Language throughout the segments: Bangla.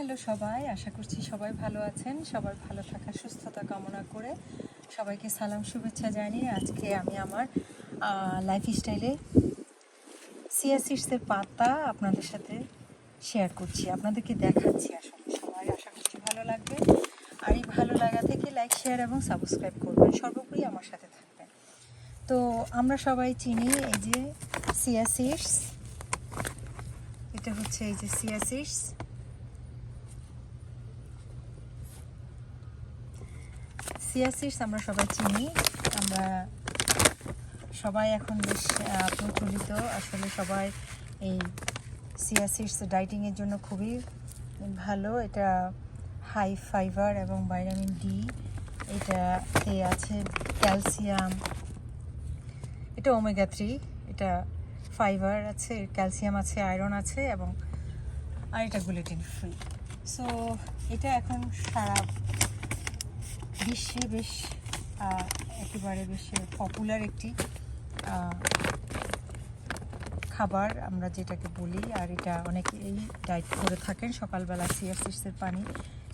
হ্যালো সবাই, আশা করছি সবাই ভালো আছেন। সবার ভালো থাকা সুস্থতা কামনা করে সবাইকে সালাম শুভেচ্ছা জানিয়ে আজকে আমি আমার লাইফস্টাইলে চিয়া সিডসের পাতা আপনাদের সাথে শেয়ার করছি, আপনাদেরকে দেখাচ্ছি। আসলে সবাই আশা করছি ভালো লাগবে। আর এই ভালো লাগা থেকে লাইক শেয়ার এবং সাবস্ক্রাইব করবেন, সর্বোপরি আমার সাথে থাকবেন। তো আমরা সবাই চিনি এই যে চিয়া সিডস, এটা হচ্ছে এই যে চিয়া সিডস। চিয়া সিডস আমরা সবাই চিনি, আমরা সবাই এখন বেশ প্রচলিত। আসলে সবাই এই চিয়া সিডস ডায়েটিংয়ের জন্য খুবই ভালো। এটা হাই ফাইবার এবং ভিটামিন ডি, এটাতে আছে ক্যালসিয়াম, এটা ওমেগা 3, এটা ফাইবার আছে, ক্যালসিয়াম আছে, আয়রন আছে এবং আর এটা গ্লুটেন ফ্রি। সো এটা এখন সারা বিশ্বে বেশ একেবারে বেশ পপুলার একটি খাবার আমরা যেটাকে বলি। আর এটা অনেকে এই ডায়েট করে থাকেন, সকালবেলা চিয়া সিডসের পানি,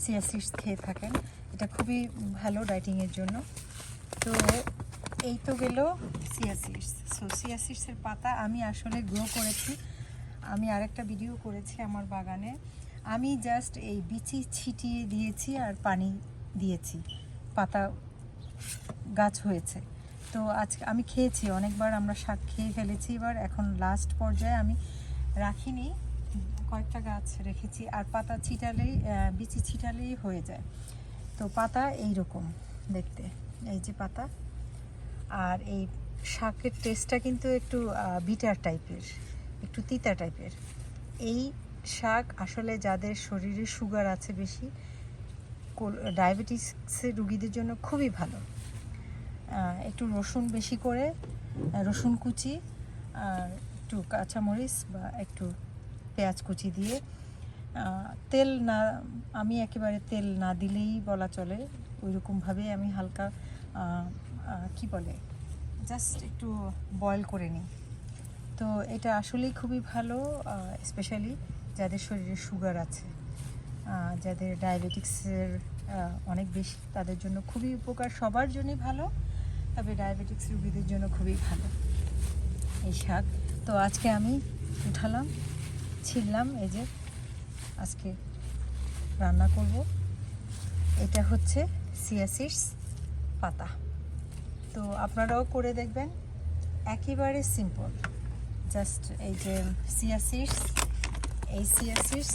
চিয়া সিডস খেয়ে থাকেন। এটা খুবই ভালো ডায়েটিংয়ের জন্য। তো এই তো গেল চিয়া সিডস। সো চিয়া সিডসের পাতা আমি আসলে গ্রো করেছি, আমি আরেকটা ভিডিও করেছি আমার বাগানে। আমি জাস্ট এই বিচি ছিটিয়ে দিয়েছি আর পানি দিয়েছি, পাতা গাছ হয়েছে। তো আজকে আমি খেয়েছি অনেকবার, আমরা শাক খেয়ে ফেলেছি। এবার এখন লাস্ট পর্যায়ে আমি রাখিনি, কয়েকটা গাছ রেখেছি। আর পাতা ছিটালেই, বিচি ছিটালেই হয়ে যায়। তো পাতা এই রকম দেখতে, এই যে পাতা। আর এই শাকের টেস্টটা কিন্তু একটু বিটার টাইপের, একটু তিতা টাইপের। এই শাক আসলে যাদের শরীরে সুগার আছে বেশি, ডায়াবেটিসের রুগীদের জন্য খুবই ভালো। একটু রসুন বেশি করে, রসুন কুচি আর একটু কাঁচামরিচ বা একটু পেঁয়াজ কুচি দিয়ে, তেল না, আমি একেবারে তেল না দিলেই বলা চলে, ওইরকমভাবে আমি হালকা কি বলে জাস্ট একটু বয়েল করে নিই। তো এটা আসলেই খুবই ভালো, স্পেশালি যাদের শরীরে সুগার আছে, যাদের ডায়াবেটিক্সের অনেক বেশি, তাদের জন্য খুবই উপকার। সবার জন্যই ভালো, তবে ডায়াবেটিক্স রোগীদের জন্য খুবই ভালো এই শাক। তো আজকে আমি উঠালাম, ছিললাম, এই যে আজকে রান্না করব। এটা হচ্ছে চিয়া সিডস পাতা। তো আপনারাও করে দেখবেন, একেবারে সিম্পল। জাস্ট এই যে চিয়া সিডস, এই চিয়া সিডস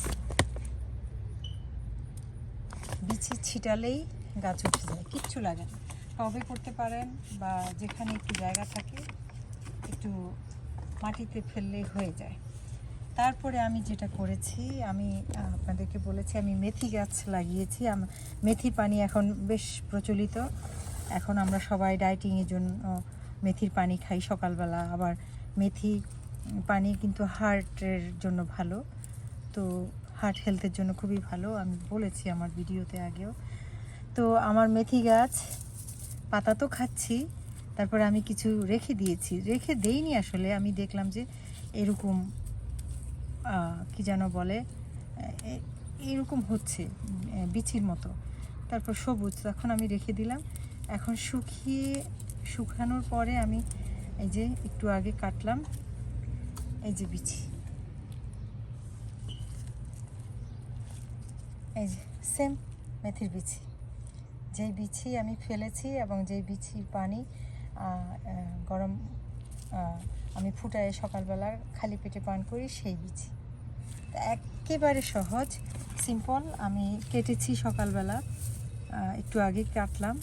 বিচি ছিটালেই গাছ উঠে যায়, কিচ্ছু লাগে না। টবে করতে পারেন বা যেখানে একটু জায়গা থাকে একটু মাটিতে ফেললেই হয়ে যায়। তারপরে আমি যেটা করেছি, আমি আপনাদেরকে বলেছি আমি মেথি গাছ লাগিয়েছি। মেথি পানি এখন বেশ প্রচলিত, এখন আমরা সবাই ডায়েটিংয়ের জন্য মেথির পানি খাই সকালবেলা। আবার মেথি পানি কিন্তু হার্টের জন্য ভালো, তো হার্ট হেলথের জন্য খুবই ভালো, আমি বলেছি আমার ভিডিওতে আগেও। তো আমার মেথি গাছ, পাতা তো খাচ্ছি, তারপরে আমি কিছু রেখে দিয়েছি, রেখে দেইনি আসলে, আমি দেখলাম যে এরকম কি যেন বলে, এরকম হচ্ছে বিচির মতো, তারপর সবুজ, তখন আমি রেখে দিলাম। এখন শুকানোর পরে আমি এই যে একটু আগে কাটলাম, এই যে বিচি, এই যে সেম মেথির বিচি, যেই বিচি আমি ফেলেছি এবং যেই বিচির পানি গরম আমি ফুটায় সকালবেলা খালি পেটে পান করি, সেই বিচি। একেবারে সহজ, সিম্পল। আমি কেটেছি সকালবেলা, একটু আগে কাটলাম,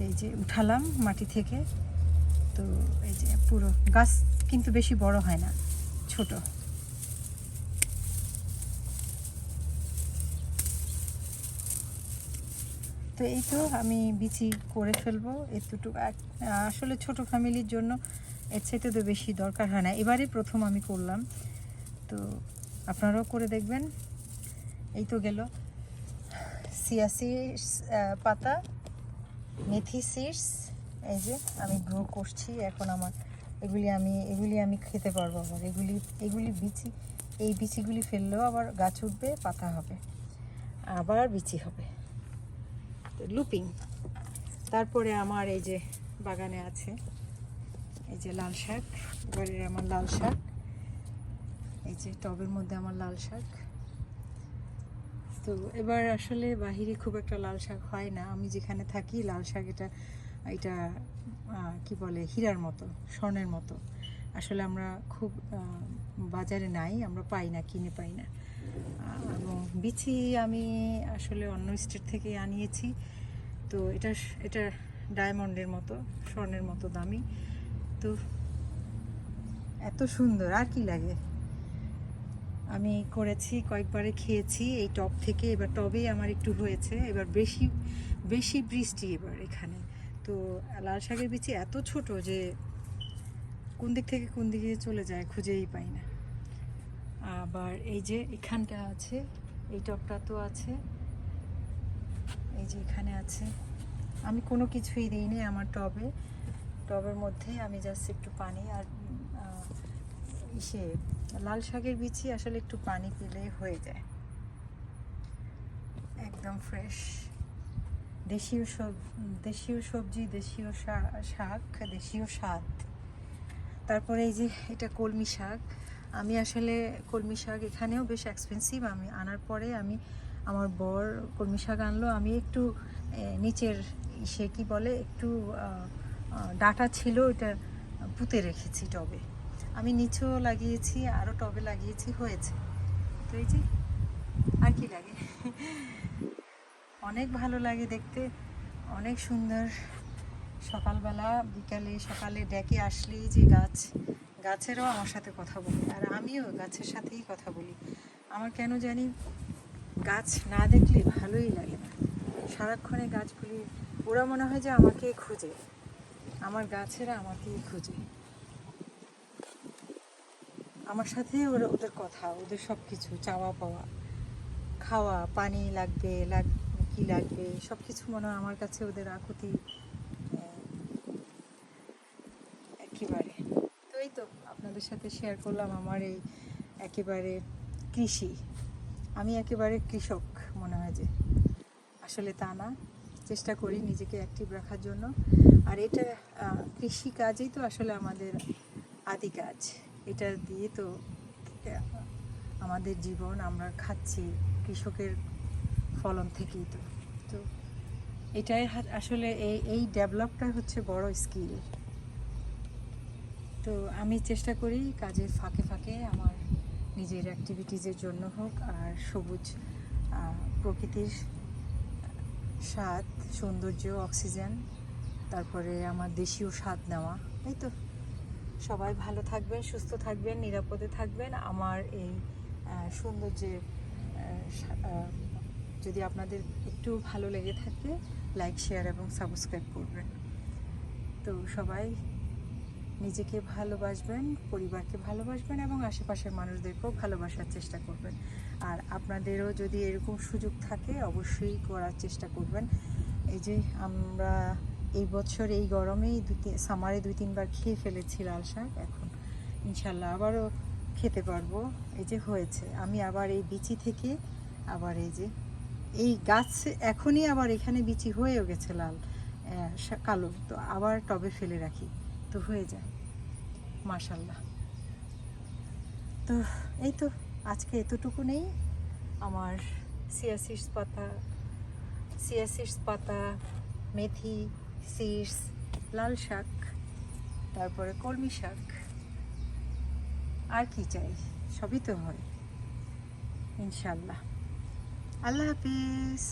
এই যে উঠালাম মাটি থেকে। তো এই যে পুরো গাছ কিন্তু বেশি বড় হয় না, ছোট। তো এই তো আমি বিচি করে ফেলবো এতটুকু। আসলে ছোট ফ্যামিলির জন্য এর চাইতে তো বেশি দরকার হয় না, এবারে প্রথম আমি করলাম। তো আপনারাও করে দেখবেন। এই তো গেল চিয়া সিডস পাতা, মেথি সিডস, এই যে আমি গ্রো করছি এখন। আমার এগুলি আমি খেতে পারবো। আবার এগুলি বিচি এই বিচিগুলি ফেললেও আবার গাছ উঠবে, পাতা হবে, আবার বিচি হবে। তো লুপিং। তারপরে আমার এই যে বাগানে আছে এই যে লাল শাক, এবারে আমার লাল শাক, এই যে টবের মধ্যে আমার লাল শাক। তো এবার আসলে বাহিরে খুব একটা লাল শাক হয় না, আমি যেখানে থাকি লাল শাক এটা কি বলে হীরার মতো, স্বর্ণের মতো। আসলে আমরা খুব বাজারে নাই, আমরা পাই না, কিনে পাই না। এবং বিচি আমি আসলে অন্য স্টেট থেকে আনিয়েছি। তো এটা ডায়মন্ডের মতো, স্বর্ণের মতো দামি। তো এত সুন্দর, আর কি লাগে। আমি করেছি, কয়েকবারে খেয়েছি এই টব থেকে। এবার টবেই আমার একটু হয়েছে, এবার বেশি বেশি বৃষ্টি এবার এখানে। তো লাল শাকের বিচি এত ছোট যে কোন দিক থেকে কোন দিকে চলে যায় খুঁজেই পাই না। আবার এই যে এখানটা আছে, এই টবটা তো আছে, এই যে এখানে আছে। আমি কোনো কিছুই দিইনি আমার টবের মধ্যে আমি জাস্ট একটু পানি আর লাল শাকের বিচি আসলে একটু পানি পেলে হয়ে যায়, একদম ফ্রেশ। দেশীয় সবজি, দেশীয় শাক, দেশীয় স্বাদ। তারপরে এই যে এটা কলমি শাক। আমি আসলে কলমি শাক এখানেও বেশ এক্সপেন্সিভ। আমি আনার পরে আমার বর কলমি শাক আনলো, আমি একটু নিচের সে কি বলে একটু ডাঁটা ছিল, ওইটা পুঁতে রেখেছি টবে। আমি নিচেও লাগিয়েছি, আরও টবে লাগিয়েছি, হয়েছে। তো এই যে আর কি লাগে, অনেক ভালো লাগে দেখতে, অনেক সুন্দর। সকালবেলা বিকালে সকালে ডেকে আসলেই যে গাছেরও আমার সাথে কথা বলে, আর আমিও গাছের সাথেই কথা বলি। আমার কেন জানি গাছ না দেখলে ভালোই লাগে না। সারাক্ষণে গাছগুলি, ওরা মনে হয় যে আমাকে খুঁজে, আমার গাছেরা আমাকেই খুঁজে, আমার সাথে ওদের কথা, ওদের সব কিছু চাওয়া পাওয়া, খাওয়া, পানি লাগবে, কি লাগবে, সব কিছু মনে হয় আমার কাছে ওদের আকুতি একেবারে। তো এই তো আপনাদের সাথে শেয়ার করলাম আমার এই একেবারে কৃষি। আমি একেবারে কৃষক মনে হয় যে, আসলে তা না। চেষ্টা করি নিজেকে অ্যাক্টিভ রাখার জন্য। আর এটা কৃষি কাজই তো আসলে আমাদের আদি কাজ। এটা দিয়ে তো আমাদের জীবন, আমরা খাচ্ছি কৃষকের ফলন থেকেই। তো এটাই আসলে এই ডেভেলপটা হচ্ছে বড় স্কিল। তো আমি চেষ্টা করি কাজের ফাঁকে ফাঁকে আমার নিজের অ্যাক্টিভিটিসের জন্য হোক, আর সবুজ প্রকৃতির স্বাদ, সৌন্দর্য, অক্সিজেন, তারপরে আমার দেশীয় স্বাদ নেওয়া। এই তো, সবাই ভালো থাকবেন, সুস্থ থাকবেন, নিরাপদে থাকবেন। আমার এই সৌন্দর্যের যদি আপনাদের একটু ভালো লেগে থাকে, লাইক, শেয়ার এবং সাবস্ক্রাইব করবেন। তো সবাই নিজেকে ভালোবাসবেন, পরিবারকে ভালোবাসবেন এবং আশেপাশের মানুষদেরকেও ভালোবাসার চেষ্টা করবেন। আর আপনাদেরও যদি এরকম সুযোগ থাকে অবশ্যই করার চেষ্টা করবেন। এই যে আমরা এই বছর এই গরমেই সামারে 2-3 বার খেয়ে ফেলেছি লাল শাক, এখন ইনশাল্লাহ আবারও খেতে পারবো। এই যে হয়েছে, আমি আবার এই বিচি থেকে আবার এই গাছ এখনই আবার এখানে বিচি হয়েও গেছে লাল কালো, তো আবার টবে ফেলে রাখি, তো হয়ে যায় মাশাল্লাহ। তো এই তো আজকে এতটুকু নেই। আমার চিয়া সিডস পাতা, মেথি সিডস, লাল শাক, তারপরে কলমি শাক, আর কি চাই, সবই তো হয় ইনশাল্লাহ। আল্লাহ হাফিজ।